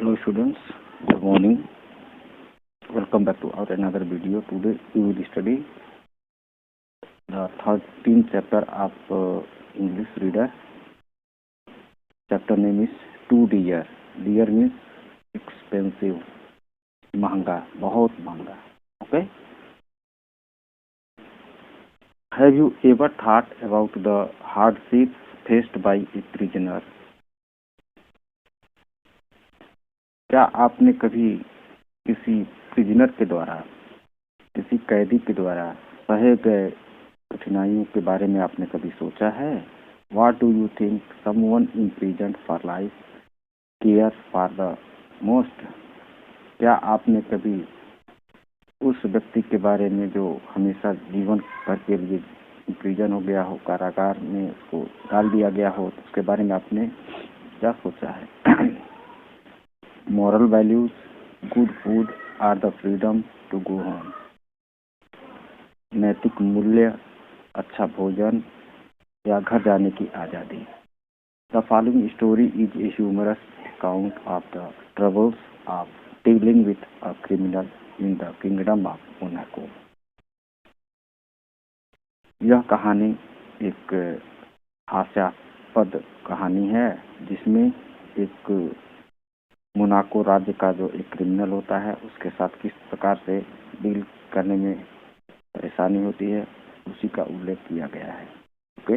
Hello students, good morning. Welcome back to our another video. Today we will study the 13th chapter of English reader. Chapter name is Too Dear. Dear means expensive, महंगा, बहुत महंगा. Okay. Have you ever thought about the hardships faced by a prisoner? क्या आपने कभी किसी prisoner के द्वारा, किसी कैदी के द्वारा सहे गए कठिनाइयों के बारे में आपने कभी सोचा है? What do you think someone imprisoned for life cares for the most? क्या आपने कभी उस व्यक्ति के बारे में जो हमेशा जीवन भर के लिए प्रिजन हो गया हो, कारागार में उसको डाल दिया गया हो, उसके बारे में आपने क्या सोचा है? Moral values, good food or the freedom to go home. नैतिक मूल्य, अच्छा भोजन या घर जाने की आज़ादी. The following story is a humorous account of the troubles of dealing with a criminal in the kingdom of Monaco. यह कहानी एक हास्यास्पद कहानी है जिसमें एक मोनाको राज्य का जो एक क्रिमिनल होता है उसके साथ किस प्रकार से डील करने में परेशानी होती है उसी का उल्लेख किया गया है. Okay.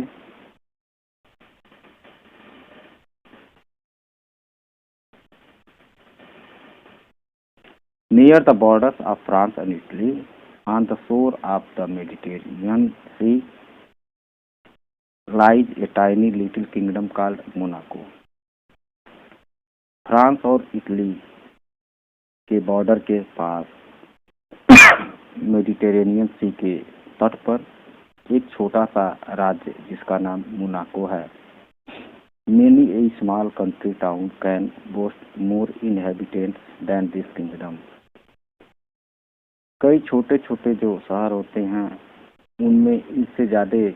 Near the borders of France and Italy, on the shore of the Mediterranean Sea, lies a tiny little kingdom called Monaco. France और इटली के बॉर्डर के पास मेडिटेरेनियन सी के तट पर एक छोटा सा राज्य जिसका नाम मोनाको है. Many a small country town can boast more inhabitants than this kingdom. कई छोटे छोटे जो शहर होते हैं उनमें इससे ज़्यादा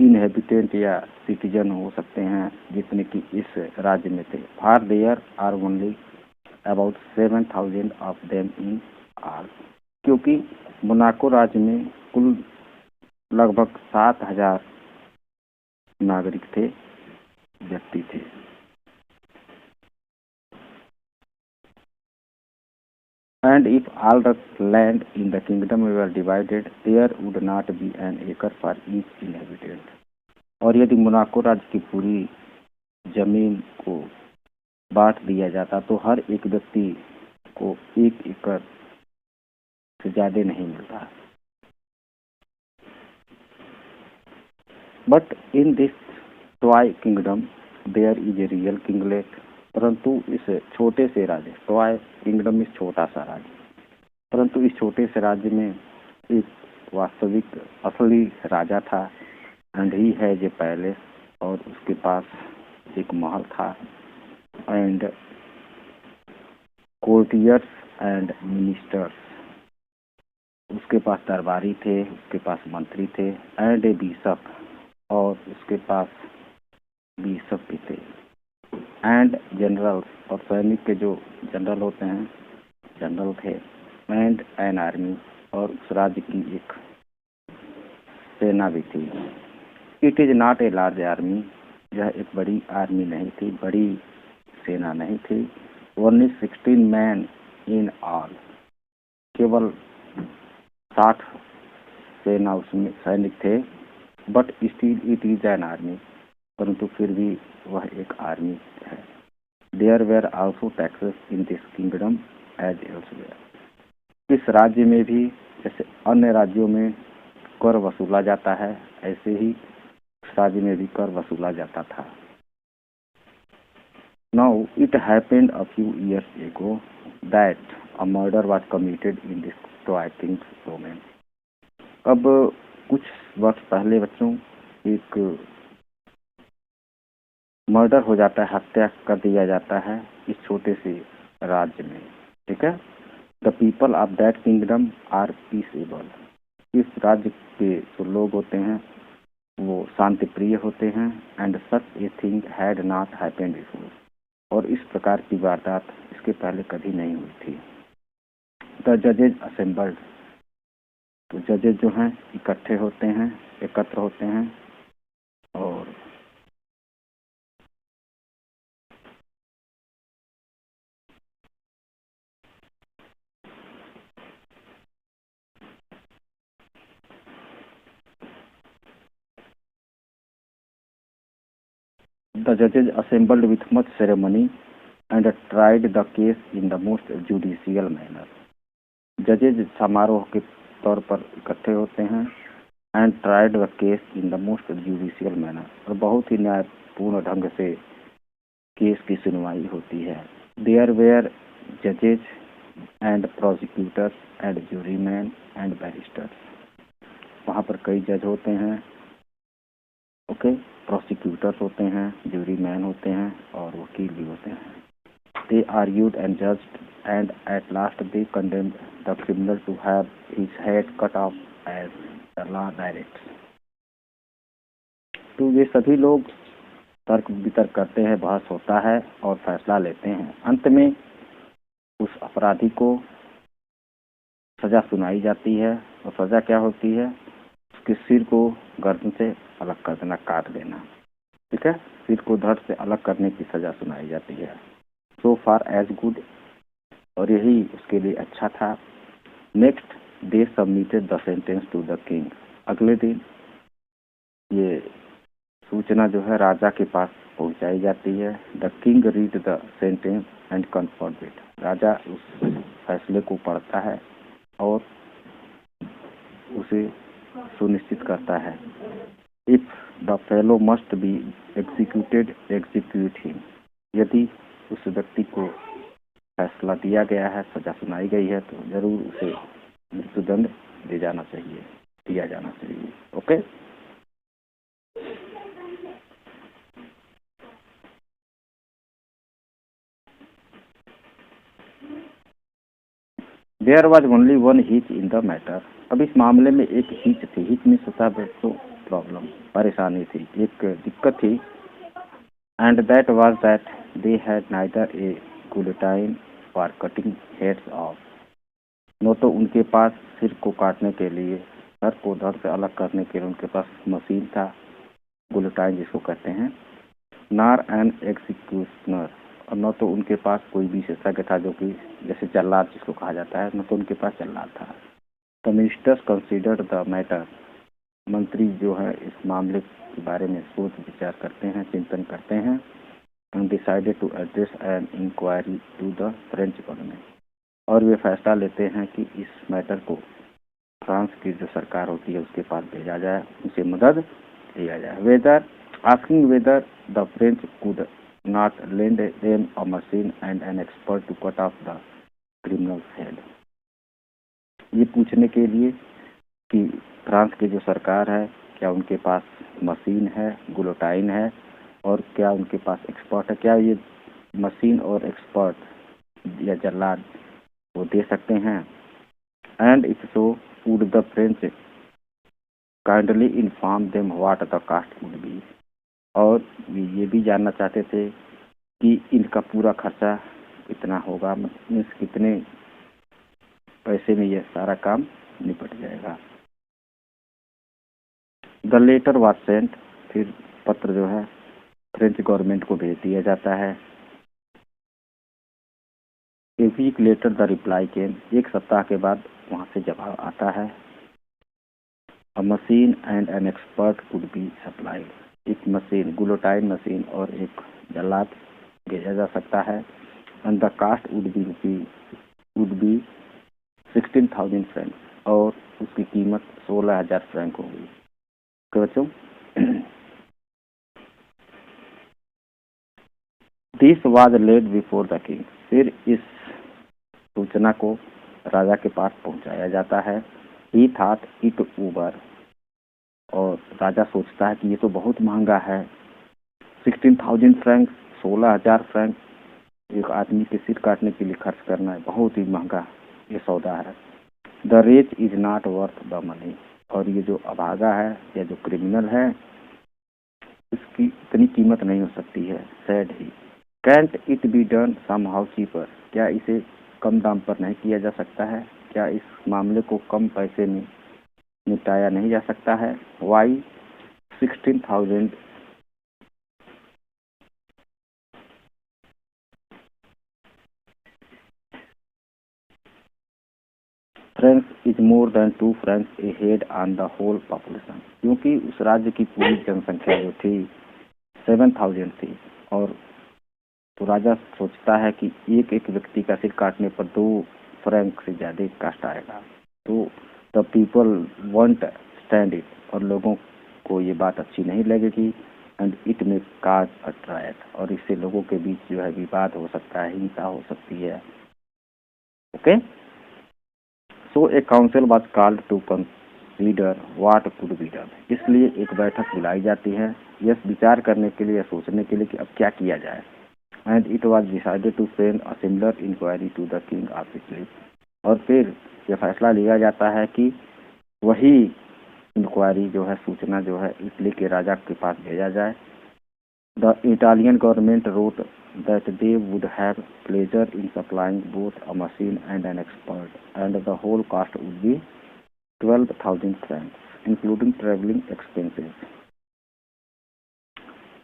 इनहेबिटेंट या सिटीजन हो सकते हैं जितने कि इस राज्य में थे. For there are only about 7,000 of them in all. क्योंकि मोनाको राज्य में कुल लगभग 7,000 नागरिक थे, व्यक्ति थे. And if all the land in the kingdom were divided, there would not be an acre for each inhabitant. और यदि मोनाको राज्य की पूरी जमीन को बांट दिया जाता तो हर एक व्यक्ति को 1 एकड़ से ज्यादा नहीं मिलता. But in this toy kingdom there is a real kinglet. परंतु इस छोटे से राज्य, टॉय किंगडम इस छोटा सा राज्य, परंतु इस छोटे से राज्य में एक वास्तविक असली राजा था. And he has a palace, और उसके पास एक महल था. एंड कोर्टियर्स एंड मिनिस्टर्स, उसके पास दरबारी थे, उसके पास मंत्री थे. एंड ए बिशप, और उसके पास बिशप भी थे. एंड जनरल्स, और सैनिक के जो जनरल होते हैं जनरल थे. एंड एन आर्मी, और उस राज्य की एक सेना भी थी. It is not a large army, यह एक बड़ी आर्मी नहीं थी, बड़ी सेना नहीं थी. ओनली 16 मैन इन ऑल, केवल 60 सेना उसमें सैनिक थे. But still it is an army, परंतु फिर भी वह एक आर्मी है. There were also taxes in this kingdom as elsewhere. इस राज्य में भी जैसे अन्य राज्यों में कर वसूला जाता है, ऐसे ही इस राज्य में भी कर वसूला जाता था. Now it happened a few years ago that a murder was committed in this toy Kings domain. अब कुछ वर्ष पहले बच्चों एक मर्डर हो जाता है, हत्या कर दिया जाता है इस छोटे से राज्य में. ठीक है. The people of that kingdom are peaceable. इस राज्य के जो लोग होते हैं वो शांति प्रिय होते हैं. And such a thing had not happened before. और इस प्रकार की वारदात इसके पहले कभी नहीं हुई थी। द जजेज असेंबल्ड, तो जजेज जो हैं एकत्र होते हैं और the judges assembled with much ceremony and tried the case in the most judicial manner. जजेज समारोह के तौर पर इकट्ठे होते हैं and tried the case in the most judicial manner, और बहुत ही न्यायपूर्ण ढंग से केस की सुनवाई होती है। देयर वेयर जजेज and prosecutors and jurymen and barristers, वहाँ पर कई जज होते हैं, ओके, प्रोसिक्यूटर्स होते हैं, ज्यूरीमैन होते हैं और वकील भी होते हैं। They argued and judged, and at last they condemned the criminal to have his head cut off as the law directs. तो ये सभी लोग तर्क वितर्क करते हैं, बहस होता है और फैसला लेते हैं। अंत में उस अपराधी को सजा सुनाई जाती है, और सजा क्या होती है? उसके सिर को गर्दन से अलग कर देना, काट देना, ठीक है, सिर को धड़ से अलग करने की सजा सुनाई जाती है। So far as good, और यही उसके लिए अच्छा था। Next they submitted the sentence to the king, अगले दिन ये सूचना जो है राजा के पास पहुंचाई जाती है। The king read the sentence and confirm it, राजा उस फैसले को पढ़ता है और उसे सुनिश्चित करता है। If the fellow must be executed, execute him, यदि उस व्यक्ति को फैसला दिया गया है, सजा सुनाई गई है, तो जरूर उसे मृत्युदंड दिया जाना चाहिए। Okay, there was only one hitch in the matter, अब इस मामले में एक हिच थी। हिच में होता है तो प्रॉब्लम, परेशानी थी, एक दिक्कत थी। And that was that they had neither a guillotine for cutting heads off, न तो उनके पास सिर को काटने के लिए, सर को धड़ से अलग करने के लिए उनके पास मशीन था, गुलेटाइन जिसको कहते हैं, नार एन एग्जीक्यूशनर, और न तो उनके पास कोई विशेषज्ञ था जो कि जैसे जल्लाद जिसको कहा जाता है, न तो उनके पास जल्लाद था। The ministers considered the matter, मंत्री जो है इस मामले के बारे में सोच विचार करते हैं, चिंतन करते हैं, and decided to address an inquiry to the French government, और वे फैसला लेते हैं कि इस मैटर को फ्रांस की जो सरकार होती है उसके पास भेजा जाए, उनसे मदद लिया जाए। Whether asking whether the French could not lend them a machine and an expert to cut off the criminal head, ये पूछने के लिए कि फ्रांस की जो सरकार है क्या उनके पास मशीन है, गुलोटाइन है, और क्या उनके पास एक्सपर्ट है, क्या ये मशीन और एक्सपर्ट या जल्लाद वो दे सकते हैं। And if so would the French kindly inform them what the cost would be, और ये भी जानना चाहते थे कि इनका पूरा खर्चा कितना होगा, मीन्स कितने पैसे में ये सारा काम निपट जाएगा। द लेटर वाज सेंट, फिर पत्र जो है फ्रेंच गवर्नमेंट को भेज दिया जाता है। A week later the reply came, एक सप्ताह के बाद वहां से जवाब आता है। A machine and an expert could be supplied, एक मशीन, गुलोटाइन मशीन और एक जल्लाद भेजा जा सकता है। And the cost would be 16,000 franc, और उसकी कीमत 16,000 फ्रैंक होगी। बच्चों, this was laid before the king, फिर इस सूचना को राजा के पास पहुंचाया जाता है। ही थॉट इट ओवर, और राजा सोचता है कि ये तो बहुत महंगा है, 16,000 फ्रैंक, 16,000 फ्रैंक एक आदमी के सिर काटने के लिए खर्च करना है, बहुत ही महंगा ये सौदा है। The reach is not worth the money, और ये जो अभागा है या जो क्रिमिनल है इसकी इतनी कीमत नहीं हो सकती है। Sad he cantt it be done some how cheaper, क्या इसे कम दाम पर नहीं किया जा सकता है? क्या इस मामले को कम पैसे में निपटाया नहीं जा सकता है? Why 16,000 francs is more than 2 francs a head on the whole population, क्योंकि उस राज्य की पूरी जनसंख्या जो थी 7,000 थी, और तो राजा सोचता है कि एक एक व्यक्ति का सिर काटने पर 2 फ्रैंक से ज़्यादा कास्ट आएगा, तो the people want stand it, और लोगों को ये बात अच्छी नहीं लगेगी, एंड इट में काज अ ट्रायड, और इससे लोगों के बीच जो है विवाद हो सकता है, हिंसा हो सकती है। Okay, so a council was called to consider what could be done, इसलिए एक बैठक बुलाई जाती है यह विचार करने के लिए, सोचने के लिए कि अब क्या किया जाए। And it was decided to send a similar inquiry to the king of Italy, और फिर यह फैसला लिया जाता है कि वही इंक्वायरी जो है, सूचना जो है, इटली के राजा के पास भेजा जाए। The Italian government wrote that they would have pleasure in supplying both a machine and an expert, and the whole cost would be 12,000 francs, including traveling expenses.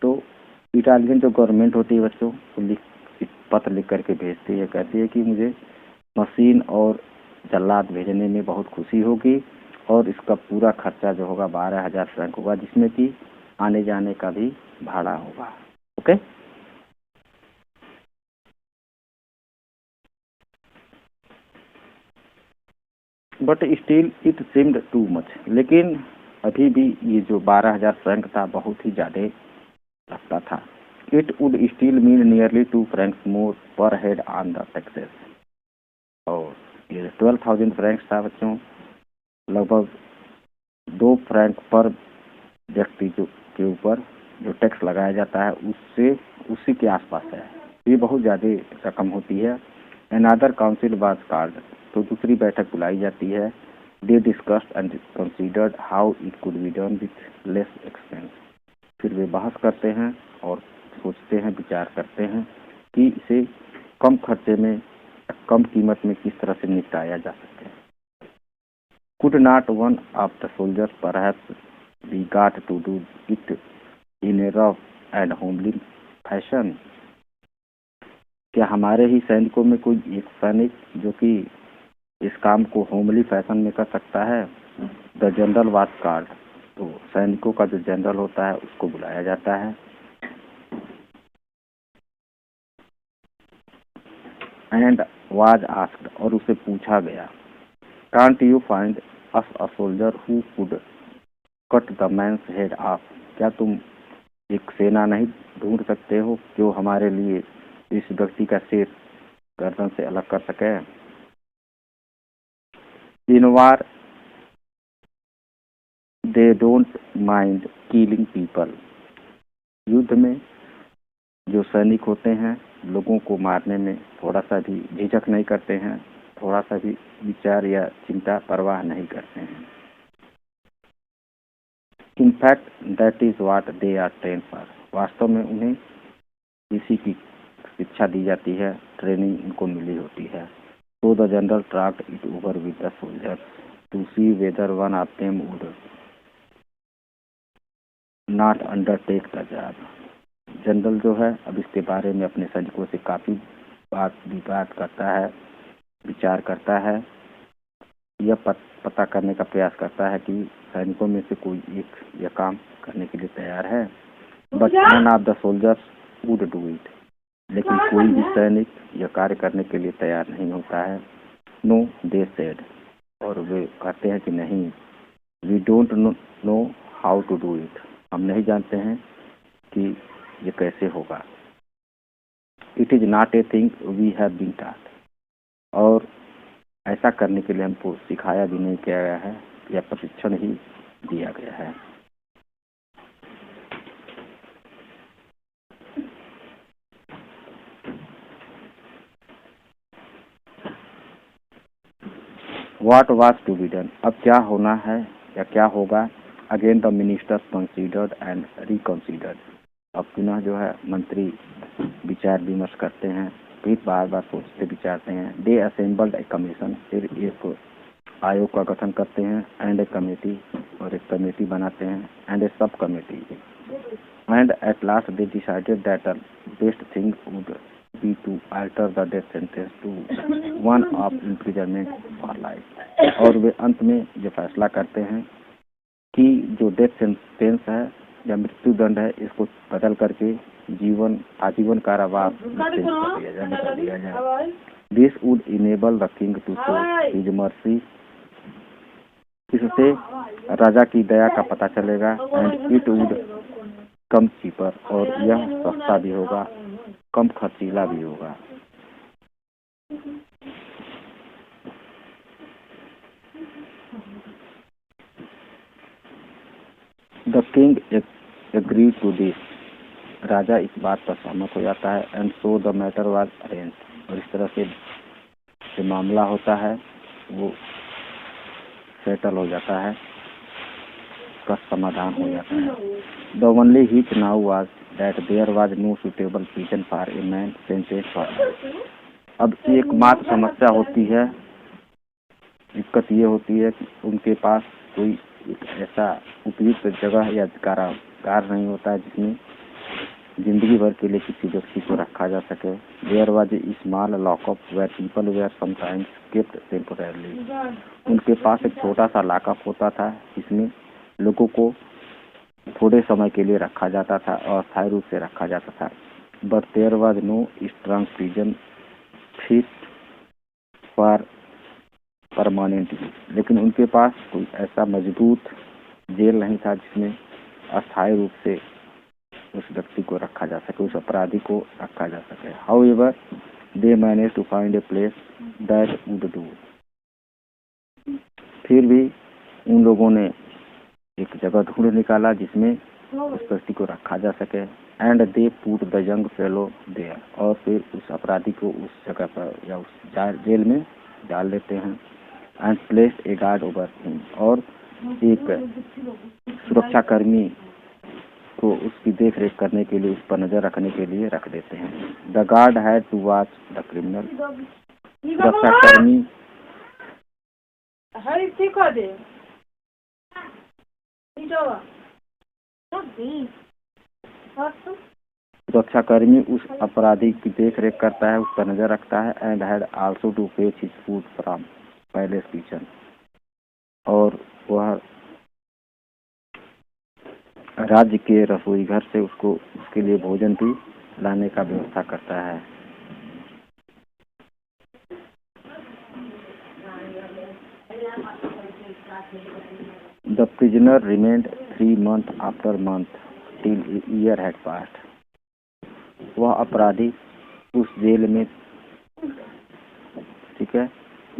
तो इटालियन जो गवर्नमेंट होती है बच्चों, पत्र लिख करके भेजती है, कहती है कि मुझे मशीन और जल्लाद भेजने में बहुत खुशी होगी, और इसका पूरा खर्चा जो होगा 12,000 फ्रैंक होगा, जिसमें कि आने जाने का भी भाड़ा होगा। Okay, but still it seemed too much, लेकिन अभी भी ये जो 12,000 फ्रैंक था बहुत ही ज़्यादा लगता था। It would still mean nearly 2 francs more per head on the taxes, और ये 12,000 फ्रैंक्स था बच्चों, लगभग 2 फ्रैंक पर व्यक्ति के ऊपर जो टैक्स लगाया जाता है उससे उसी के आसपास है, ये बहुत ज़्यादा रकम होती है। अनदर काउंसिल वाज कॉल्ड, तो दूसरी बैठक बुलाई जाती है। They discussed and considered how it could be done with less expense, फिर वे बहस करते हैं और सोचते हैं, विचार करते हैं कि इसे कम खर्चे में, कम कीमत में किस तरह से निपटाया जा सके। Could not one of the soldiers perhaps be got to do it in a rough and homely fashion, क्या हमारे ही सैनिकों में कोई एक सैनिक जो कि इस काम को होमली फैशन में कर सकता है? द जनरल वाज कॉल्ड, तो सैनिकों का जो जनरल होता है उसको बुलाया जाता है। एंड वाज आस्क्ड, और उसे पूछा गया, can't you find us a soldier who could cut the man's head off, क्या तुम एक सेना नहीं ढूंढ सकते हो जो हमारे लिए इस व्यक्ति का सिर गर्दन से अलग कर सके? In war they don't mind killing people, युद्ध में जो सैनिक होते हैं लोगों को मारने में थोड़ा सा भी झिझक नहीं करते हैं, थोड़ा सा भी विचार या चिंता परवाह नहीं करते हैं। In fact that is what they are trained for, वास्तव में उन्हें इसी की शिक्षा दी जाती है, ट्रेनिंग उनको मिली होती है। तो the general tracked it over with the soldiers to see whether one of them would not undertake the job. General जो है अब इसके बारे में अपने सैनिकों से काफ़ी विवाद करता है, विचार करता है, यह पता करने का प्रयास करता है कि सैनिकों में से कोई एक यह काम करने के लिए तैयार है। But none of the soldiers would do it, लेकिन कोई भी सैनिक यह कार्य करने के लिए तैयार नहीं होता है। नो दे सेड, और वे कहते हैं कि नहीं, we don't know how to do it, हम नहीं जानते हैं कि ये कैसे होगा। It is not a thing we have been taught, और ऐसा करने के लिए हमको सिखाया भी नहीं किया गया है या प्रशिक्षण ही दिया गया है। What was to be done, अब क्या होना है या क्या होगा? Again the ministers considered and reconsidered, अब पुनः जो है मंत्री विचार विमर्श करते हैं, फिर बार बार सोचते विचारते हैं। दे असेंबल्ड ए कमीशन, फिर एक आयोग का गठन करते हैं, एंड ए कमेटी, और एक कमेटी बनाते हैं, and a sub committee, and at last they decided that the best thing would be to alter the death sentence to one of imprisonment for life. और वे अंत में जो फैसला करते हैं कि जो डेथ सेंटेंस है या मृत्यु दंड है, इसको बदल करके आजीवन कारावास बदल दिया जाए। This would enable the king to show his mercy, इससे राजा की दया का पता चलेगा, and it would come cheaper, और यह सस्ता भी होगा, कम खर्चीला भी होगा। The king agreed to this, राजा इस बात पर सहमत हो जाता है, and so the matter was arrange, और इस तरह से जो मामला होता है वो सेटल हो जाता है, उसका समाधान हो जाता है। The only hitch now was that there was no suitable prison for a man sentenced for life. अब एकमात्र समस्या होती है, दिक्कत ये होती है कि उनके पास कोई ऐसा उपयुक्त जगह या कारागार नहीं होता है जिसमें जिंदगी भर के लिए किसी व्यक्ति को रखा जा सके। There was a small lockup where people were sometimes kept temporarily, उनके पास एक छोटा सा लॉकअप होता था जिसमें लोगों को थोड़े समय के लिए रखा जाता था और स्थायी रूप से रखा जाता था। But there was no strong prison fit for permanently, लेकिन उनके पास कोई ऐसा मजबूत जेल नहीं था जिसमें अस्थायी रूप से उस व्यक्ति को रखा जा सके, उस अपराधी को रखा जा सके। However they manage to find a place that would do, फिर भी उन लोगों ने एक जगह ढूंढ निकाला जिसमें उस व्यक्ति को रखा जा सके। And they put the young fellow there, और फिर उस अपराधी को उस जगह पर या उस जेल में डाल देते हैं। And place a guard over him, और एक सुरक्षाकर्मी को उसकी देख रेख करने के लिए, उस पर नजर रखने के लिए रख देते हैं। The guard had to watch the criminal, सुरक्षाकर्मी उस अपराधी की देख रेख करता है, उस पर नजर रखता है। And had also to fetch his food from palace kitchen, और वह राज्य के रसोई घर से उसके लिए भोजन भी लाने का व्यवस्था करता है। The prisoner remained 3 months after month till a year had passed, वह अपराधी उस जेल में, ठीक है,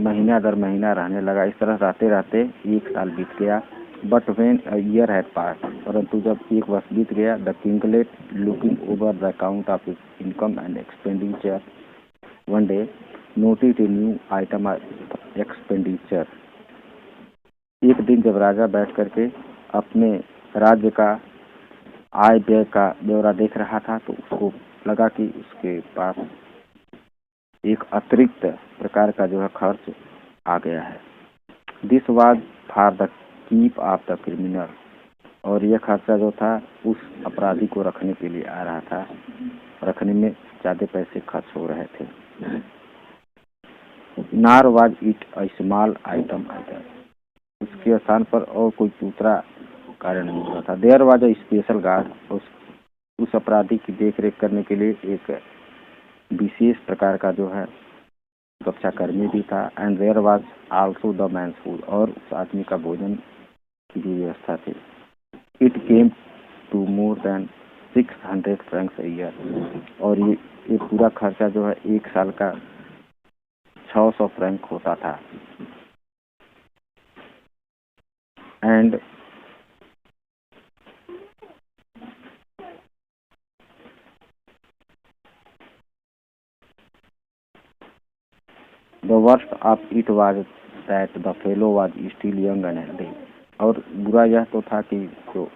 महीना दर महीना रहने लगा। इस तरह रहते रहते 1 साल बीत गया। But when a year had passed, परंतु जब 1 वर्ष बीत गया, the kinglet looking over the account of his income and expenditure one day noted a new item of expenditure, एक दिन जब राजा बैठ करके अपने राज्य का आय व्यय का ब्यौरा देख रहा था, तो उसको लगा कि उसके पास एक अतिरिक्त प्रकार का जो है खर्च आ गया है। This was for the keep of the criminal, और यह खर्चा जो था उस अपराधी को रखने के लिए आ रहा था, रखने में ज्यादा पैसे खर्च हो रहे थे। नार was it a small item item, उसके स्थान पर और कोई दूसरा कारण नहीं हुआ था। There was a special guard, उस अपराधी की देख रेख करने के लिए एक विशेष प्रकार का जो है सुरक्षाकर्मी भी था। And there was also the man's food, और उस आदमी का भोजन की भी व्यवस्था थी। It came to more than 600 francs a year, और ये पूरा खर्चा जो है 1 साल का 600 फ्रैंक होता था। And the worst of it was that the fellow was still young and healthy, और बुरा यह तो था कि जो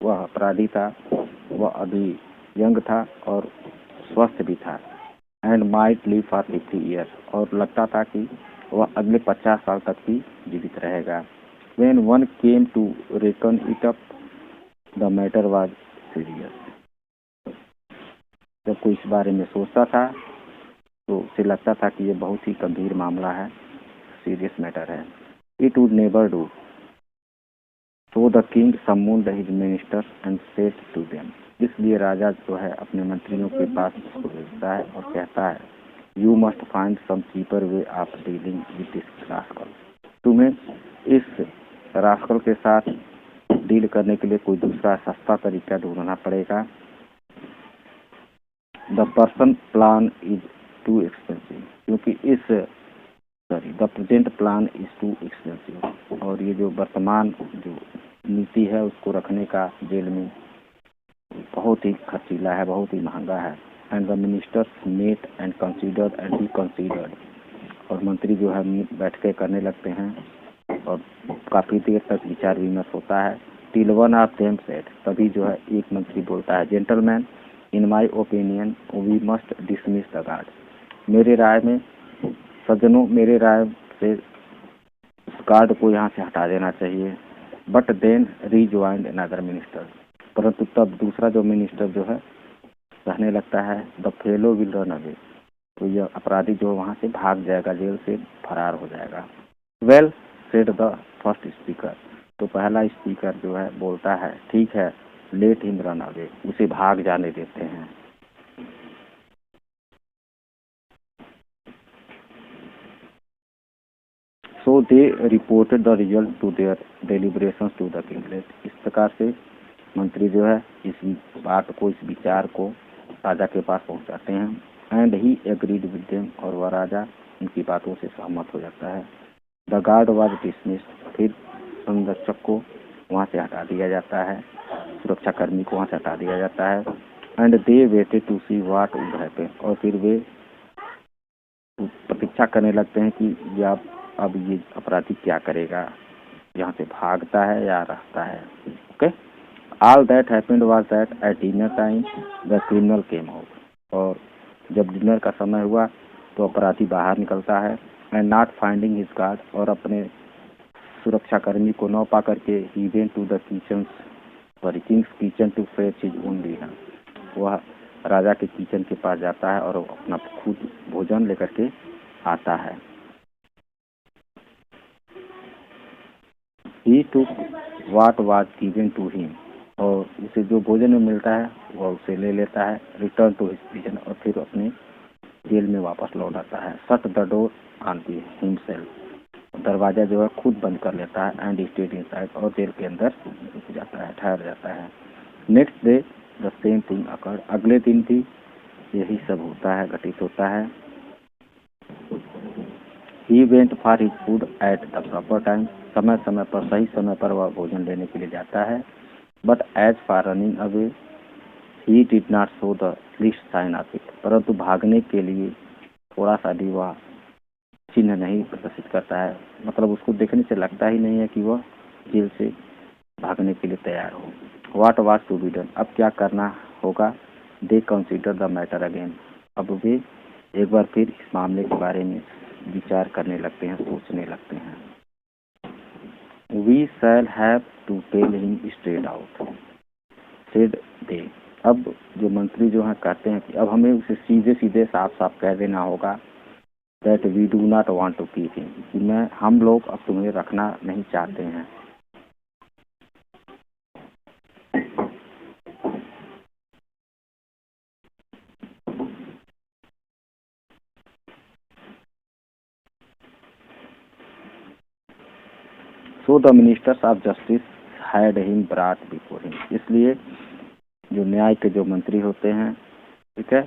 वह अपराधी था वह अभी यंग था और स्वस्थ भी था, and might live for 50 years, और लगता था कि वह अगले 50 साल तक भी जीवित रहेगा। When one came to reckon it up the matter was serious. जब कोई इस बारे में सोचता था तो उसे लगता था कि ये बहुत ही गंभीर मामला है, सीरियस मैटर है। It would never do. So the king summoned his ministers and said to them, इसलिए राजा जो है अपने मंत्रियों के पास उसको भेजता है और कहता है, You must find some cheaper way of dealing with this rascal. तुम्हें इस रास्कल के साथ डील करने के लिए कोई दूसरा सस्ता तरीका ढूंढना पड़ेगा। The person plan is too expensive, क्योंकि the present plan is too expensive, और ये जो वर्तमान जो नीति है उसको रखने का जेल में बहुत ही खर्चीला है, बहुत ही महंगा है। And the ministers met and considered and reconsidered, और मंत्री जो है बैठ के करने लगते हैं और काफ़ी देर तक विचार विमर्श होता है। Till one of them said, तभी जो है एक मंत्री बोलता है, gentlemen in my opinion we must dismiss the guard. मेरे राय में सज्जनों, मेरे राय से उस गार्ड को यहाँ से हटा देना चाहिए। बट देन रीज्वाइंड अनदर मिनिस्टर, परंतु तब दूसरा जो मिनिस्टर जो है कहने लगता है, the fellow will run away, तो यह अपराधी जो वहाँ से भाग जाएगा, जेल से फरार हो जाएगा। Well said the first speaker, तो पहला स्पीकर जो है बोलता है, ठीक है, लेट हिम रन अवे, उसे भाग जाने देते हैं। So they reported the result to their deliberations to the king. इस प्रकार से मंत्री जो है इस बात को, इस विचार को राजा के पास पहुंचाते हैं। And he agreed with them, और वह राजा उनकी बातों से सहमत हो जाता है। द गार्ड वाज डिसमिस्ड, फिर संरक्षक को वहां से हटा दिया जाता है, सुरक्षाकर्मी को वहां से हटा दिया जाता है। And they waited to see what would happen, और फिर वे प्रतीक्षा करने लगते हैं कि या अब ये अपराधी क्या करेगा, यहाँ से भागता है या रहता है। Okay, all that happened was that at dinner time the criminal came out, और जब डिनर का समय हुआ तो अपराधी बाहर निकलता है। And not finding his guard, और अपने सुरक्षाकर्मी को न पा करके ही went to the king's kitchen to fetch his own dinner, वह राजा के किचन के पास जाता है और अपना खुद भोजन लेकर के आता है। He took what was given to him, और उसे जो भोजन में मिलता है वह उसे ले लेता है। रिटर्न टू हिज प्रिजन, और फिर अपने जेल में वापस लौट आता है। Shut the door on himself, दरवाजा जो है खुद बंद कर लेता है। एंड स्टेड इनसाइड, और जेल के अंदर रुक जाता है, ठहर जाता है। Next day the same thing occurred, अगले दिन भी यही सब होता है, घटित होता है। He went for his food at the proper time, समय समय पर, सही समय पर वह भोजन लेने के लिए जाता है। But as for running away, he did not show the least sign of it, परंतु भागने के लिए थोड़ा सा भी वह चिन्ह नहीं प्रदर्शित करता है, मतलब उसको देखने से लगता ही नहीं है कि वह जेल से भागने के लिए तैयार हो। What was to be done, अब क्या करना होगा। They consider the matter again, अब वे एक बार फिर इस मामले के बारे में विचार करने लगते हैं, सोचने लगते हैं। We shall have to tell him straight out, said they, अब जो मंत्री जो हैं कहते हैं कि अब हमें उसे सीधे सीधे साफ साफ कह देना होगा, that we do not want to keep him, कि हम लोग अब तुम्हें रखना नहीं चाहते हैं। So the ministers of justice had him brought before him, इसलिए जो न्याय के जो मंत्री होते हैं, ठीक है,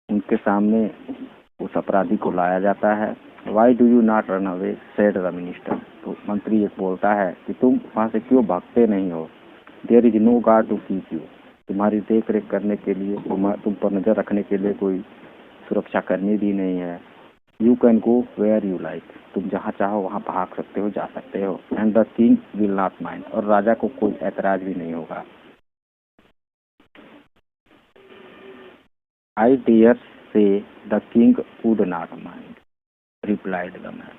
उनके सामने उस अपराधी को लाया जाता है। Why do you not run away, said the minister, तो मंत्री एक बोलता है कि तुम वहाँ से क्यों भागते नहीं हो। There is no guard to keep you, तुम्हारी देख रेख करने के लिए, तुम पर नजर रखने के लिए कोई सुरक्षाकर्मी भी नहीं है। You can go where you like, तुम जहाँ चाहो वहाँ भाग सकते हो, जा सकते हो। And the king will not mind, और राजा को कोई ऐतराज भी नहीं होगा। I dare say the king would not mind, replied the man.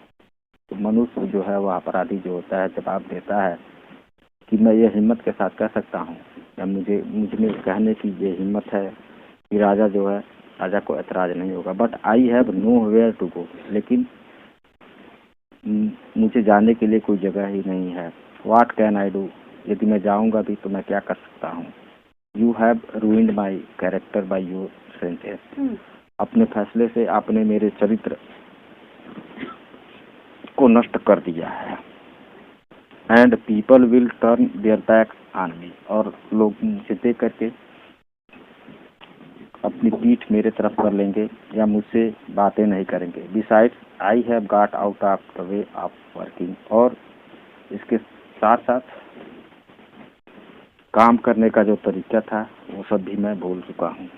तो मनुष्य जो है वह अपराधी जो होता है जवाब देता है कि मैं ये हिम्मत के साथ कह सकता हूँ, या मुझे कहने की ये हिम्मत है कि राजा जो है, राजा को ऐतराज नहीं होगा। But I have nowhere to go, लेकिन मुझे जाने के लिए कोई जगह ही नहीं है। व्हाट कैन आई डू, यदि मैं जाऊंगा भी तो मैं क्या कर सकता हूँ। You have ruined my character by your sentence, अपने फैसले से आपने मेरे चरित्र को नष्ट कर दिया है। And people will turn their backs on me, और लोग मुझे देख करके अपनी पीठ मेरे तरफ कर लेंगे या मुझसे बातें नहीं करेंगे। Besides I have got out of the way of working, और इसके साथ साथ काम करने का जो तरीका था वो सब भी मैं भूल चुका हूँ।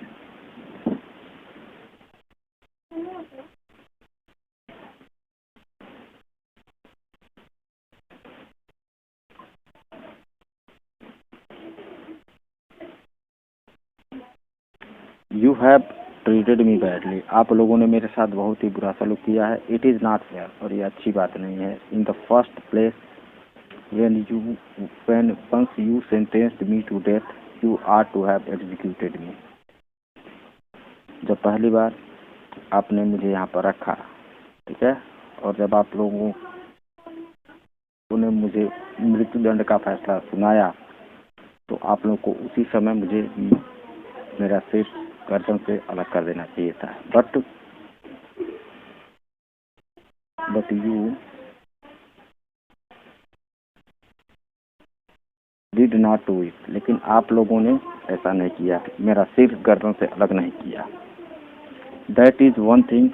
You have treated me badly, आप लोगों ने मेरे साथ बहुत ही बुरा सलूक किया है। इट इज़ नॉट फेयर, और ये अच्छी बात नहीं है। In the first place when once you sentenced me to death, you ought to have executed me। जब पहली बार आपने मुझे यहाँ पर रखा, ठीक है, और जब आप लोगों ने मुझे मृत्युदंड का फैसला सुनाया तो आप लोगों को उसी समय मुझे मेरा सिर गर्दन से अलग कर देना चाहिए था। But you did not do it, लेकिन आप लोगों ने ऐसा नहीं किया, मेरा सिर गर्दन से अलग नहीं किया। दैट इज वन थिंग,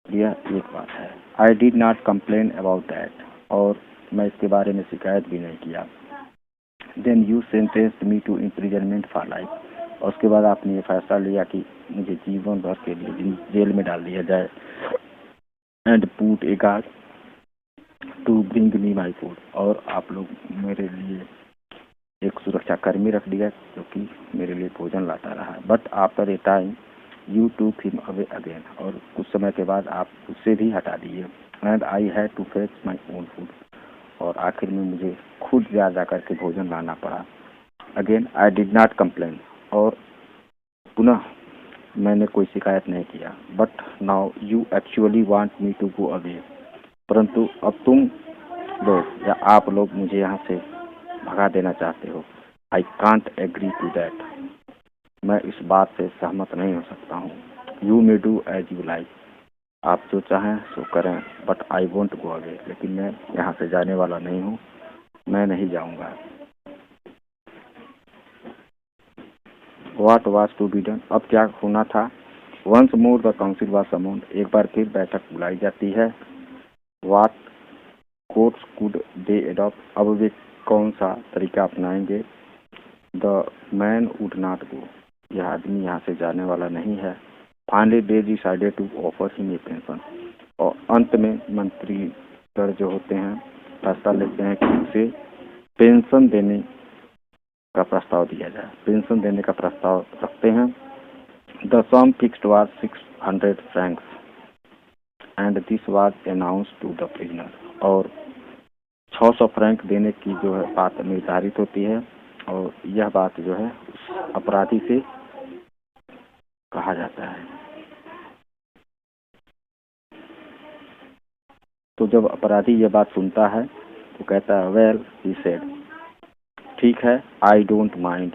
यह एक बात है। I did not complain about that, और मैं इसके बारे में शिकायत भी नहीं किया। Then you sentenced me to imprisonment for life, और उसके बाद आपने ये फैसला लिया कि मुझे जीवन भर के लिए जेल में डाल दिया जाए। And put a guard to bring me my food, और आप लोग मेरे लिए एक सुरक्षा कर्मी रख दिया जो कि मेरे लिए भोजन लाता रहा। But after a time you took him away again, और कुछ समय के बाद आप उससे भी हटा दिए। And I had to fetch my own food, और आखिर में मुझे खुद जा करके भोजन लाना पड़ा। Again I did not complain, और पुनः मैंने कोई शिकायत नहीं किया। But now you actually want me to go away, परंतु अब तुम लोग या आप लोग मुझे यहाँ से भगा देना चाहते हो। I can't agree to that, मैं इस बात से सहमत नहीं हो सकता हूँ। You may do as you like, आप जो चाहें सो करें। But I won't go away, लेकिन मैं यहाँ से जाने वाला नहीं हूँ, मैं नहीं जाऊँगा। What was to be done, अब क्या होना था। Once more the council was summoned, एक बार फिर बैठक बुलाई जाती है। What course could they adopt, अब वे कौन सा तरीका अपनाएंगे। The man would not go, यह आदमी यहाँ से जाने वाला नहीं है। Finally they decided to offer him a pension, और अंत में मंत्रीगण जो होते हैं फैसला लेते हैं कि उसे पेंशन देने का प्रस्ताव दिया जाए। पेंशन देने का प्रस्ताव रखते हैं। The sum fixed was 600 francs, and this was announced to the prisoner, और 600 फ्रैंक देने की जो है बात निर्धारित होती है, और यह बात जो है उस अपराधी से कहा जाता है। तो जब अपराधी यह बात सुनता है तो कहता है, वेल ही सेड, ठीक है, आई डोंट माइंड,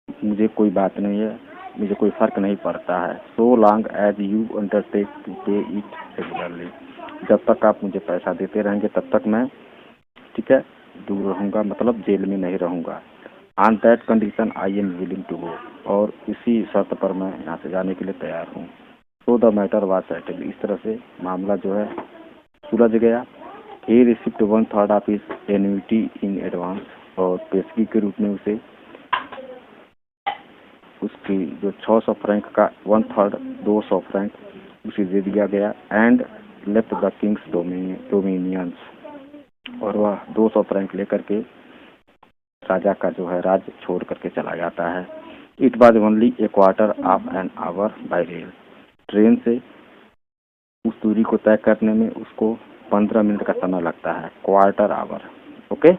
मुझे कोई बात नहीं है, मुझे कोई फर्क नहीं पड़ता है। So long as you undertake to pay it regularly, जब तक आप मुझे पैसा देते रहेंगे तब तक मैं, ठीक है, दूर रहूँगा, मतलब जेल में नहीं रहूँगा। On that condition I am willing to go, और इसी शर्त पर मैं यहाँ से जाने के लिए तैयार हूँ। So the matter was settled, इस तरह से मामला जो है सुलझ गया। He receipt 1/3 of his annuity in advance, और पेशगी के रूप में उसे उसकी जो 600 फ्रैंक का 1/3 200 फ्रैंक उसे दे दिया गया। And left the Kings dominions, और वह 200 फ्रैंक लेकर के राजा का जो है राज्य छोड़ करके चला जाता है। It was only A quarter of an hour bye rail. Train से उस दूरी को तय करने में उसको 15 मिनट का समय लगता है, quarter hour. Okay.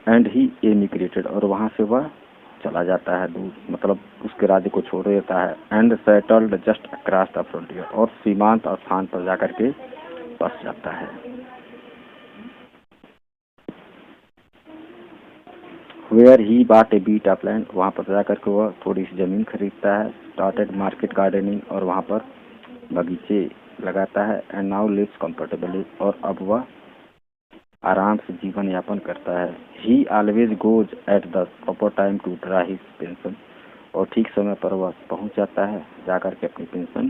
And he emigrated, और वहाँ से वह चला जाता है दूर, मतलब उसके राज्य को छोड़ देता है। And settled just across the frontier, और सीमांत स्थान पर जाकर के बस जाता है। Where he bought a bit of land, वहाँ पर जाकर के वह थोड़ी सी जमीन खरीदता है। स्टार्टेड मार्केट गार्डनिंग, और वहाँ पर बगीचे लगाता है। एंड नाउ लिव्स कंफर्टेबली, और अब वह आराम से जीवन यापन करता है। He always goes at the proper time to draw his pension, और ठीक समय पर वह पहुंच जाता है, जाकर के अपनी पेंशन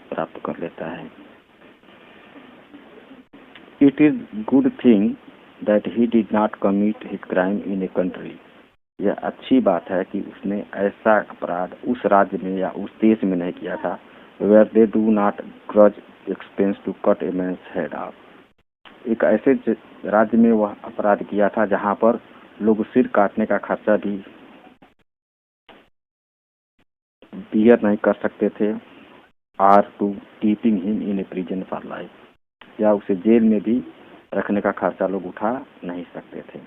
प्राप्त कर लेता है। It is good thing that he did not commit his crime in a country, यह अच्छी बात है कि उसने ऐसा अपराध उस राज्य में या उस देश में नहीं किया था, where they do not grudge expense to cut a man's head off, एक ऐसे राज्य में वह अपराध किया था जहां पर लोग सिर काटने का खर्चा भी बियर नहीं कर सकते थे, or to keeping him in a prison for life, या उसे जेल में भी रखने का खर्चा लोग उठा नहीं सकते थे।